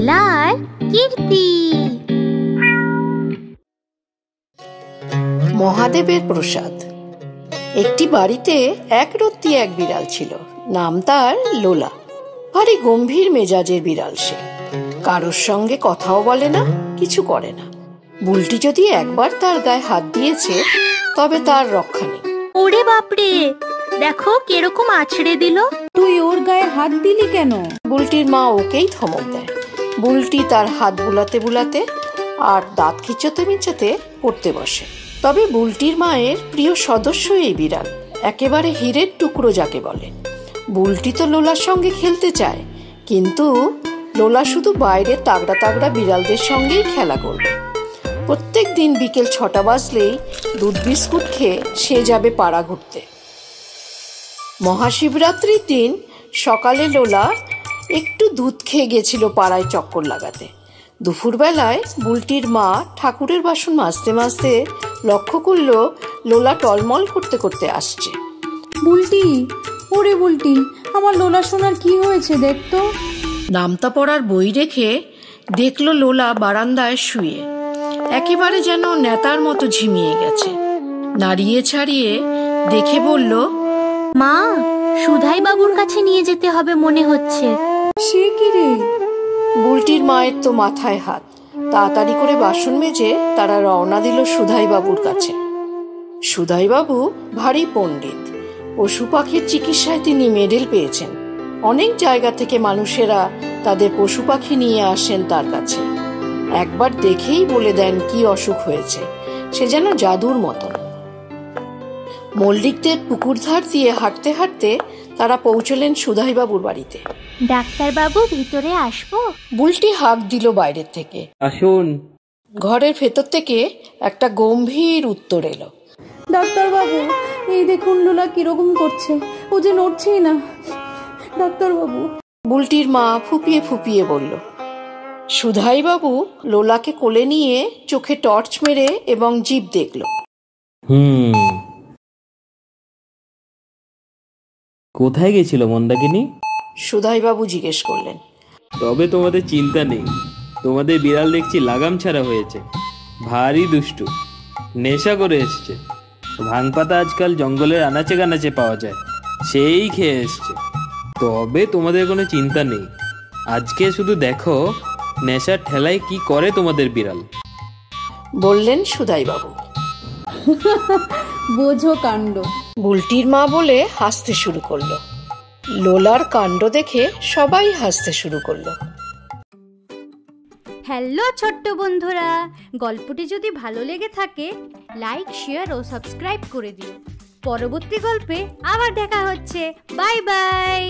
লোলার কীর্তি। মহাদেবের প্রসাদ। একটি বাড়িতে এক রত্তি এক বিড়াল ছিল, নাম তার লোলা। ভারী গম্ভীর মেজাজের বিড়াল সে, কারোর সঙ্গে কথাও বলে না, কিছু করে না। বুলটি যদি একবার তার গায়ে হাত দিয়েছে তবে তার রক্ষা নেই। ওরে বাপরে, দেখো কিরকম আছড়ে দিল। তুই ওর গায়ে হাত দিলি কেন? বুলটির মা ওকেই ধমক দেয়। বুলটি তার হাত বুলাতে বুলাতে আর দাঁত খিঁচোতে মিচোতে পড়তে বসে। তবে বুলটির মায়ের প্রিয় সদস্য এই বিড়াল, একেবারে হীরের টুকরো যাকে বলে। বুলটি তো লোলার সঙ্গে খেলতে চায়, কিন্তু লোলা শুধু বাইরে তাগড়া তাগড়া বিড়ালদের সঙ্গেই খেলা করবে। প্রত্যেক দিন বিকেল 6টা বাজলেই দুধ বিস্কুট খেয়ে সে যাবে পাড়া ঘুরতে। মহাশিবরাত্রির দিন সকালে লোলা একটু দুধ খেয়ে গেছিল পাড়ায় চক্কর লাগাতে। দুপুরবেলায় বুলটির মা ঠাকুরের বাসন মাজতে মাজতে লক্ষ্য করল লোলা টলমল করতে করতে আসছে। বুলটি, ওরে বুলটি, আমার লোলা সোনার কি হয়েছে দেখতো। নামতা পড়ার বই রেখে দেখলো লোলা বারান্দায় শুয়ে, একেবারে যেন নেতার মতো ঝিমিয়ে গেছে। নাড়িয়ে ছাড়িয়ে দেখে বলল, মা, সুধাই বাবুর কাছে নিয়ে যেতে হবে মনে হচ্ছে। সে কি রে? বুলটির মায়ের তো মাথায় হাত। তাড়াতাড়ি করে বাসন মেজে তারা রওনা দিল সুধাই বাবুর কাছে। সুধাই বাবু ভারী পণ্ডিত, পশু পাখির চিকিৎসায় তিনি মেডেল পেয়েছেন। অনেক জায়গা থেকে মানুষেরা তাদের পশু পাখি নিয়ে আসেন তার কাছে। একবার দেখেই বলে দেন কি অসুখ হয়েছে, সে যেন জাদুর মতন। মল্লিকদের পুকুর ধার দিয়ে হাঁটতে হাঁটতে তারা পৌঁছলেন সুধাই বাবুর বাড়িতে। ডাক্তার বাবু, ভিতরে আসবো? বুলটি হাঁক দিল বাইরের থেকে। আসুন। ঘরের ভেতর থেকে একটা গম্ভীর উত্তর এলো, ডাক্তার বাবু, এই দেখুন লোলা কিরকম করছে, ও যে নড়ছেই না। ডাক্তার বাবু। বুলটির মা ফুপিয়ে ফুপিয়ে বলল। সুধাই বাবু লোলাকে কোলে নিয়ে চোখে টর্চ মেরে এবং জিভ দেখল। কোথায় গেছিল মন্দাকিনী? সুধাই বাবু জিজ্ঞেস করলেন। তবে তোমাদের চিন্তা নেই, তোমাদের বিড়াল দেখছি লাগাম ছাড়া হয়েছে, ভারী দুষ্টু, নেশা করে এসছে। ভাং পাতা আজকাল জঙ্গলের আনাচে কানাচে পাওয়া যায়, সেই খেয়ে এসছে। তবে তোমাদের কোনো চিন্তা নেই, আজকে শুধু দেখো নেশার ঠেলায় কি করে তোমাদের বিড়াল, বললেন সুধাই বাবু। বোঝো কাণ্ড। বুলটির মা বলে হাসতে শুরু করলো। লোলার কাণ্ড দেখে সবাই হাসতে শুরু করলো। হ্যালো ছোট্ট বন্ধুরা, গল্পটি যদি ভালো লেগে থাকে লাইক, শেয়ার ও সাবস্ক্রাইব করে দিও। পরবর্তী গল্পে আবার দেখা হচ্ছে। Bye bye.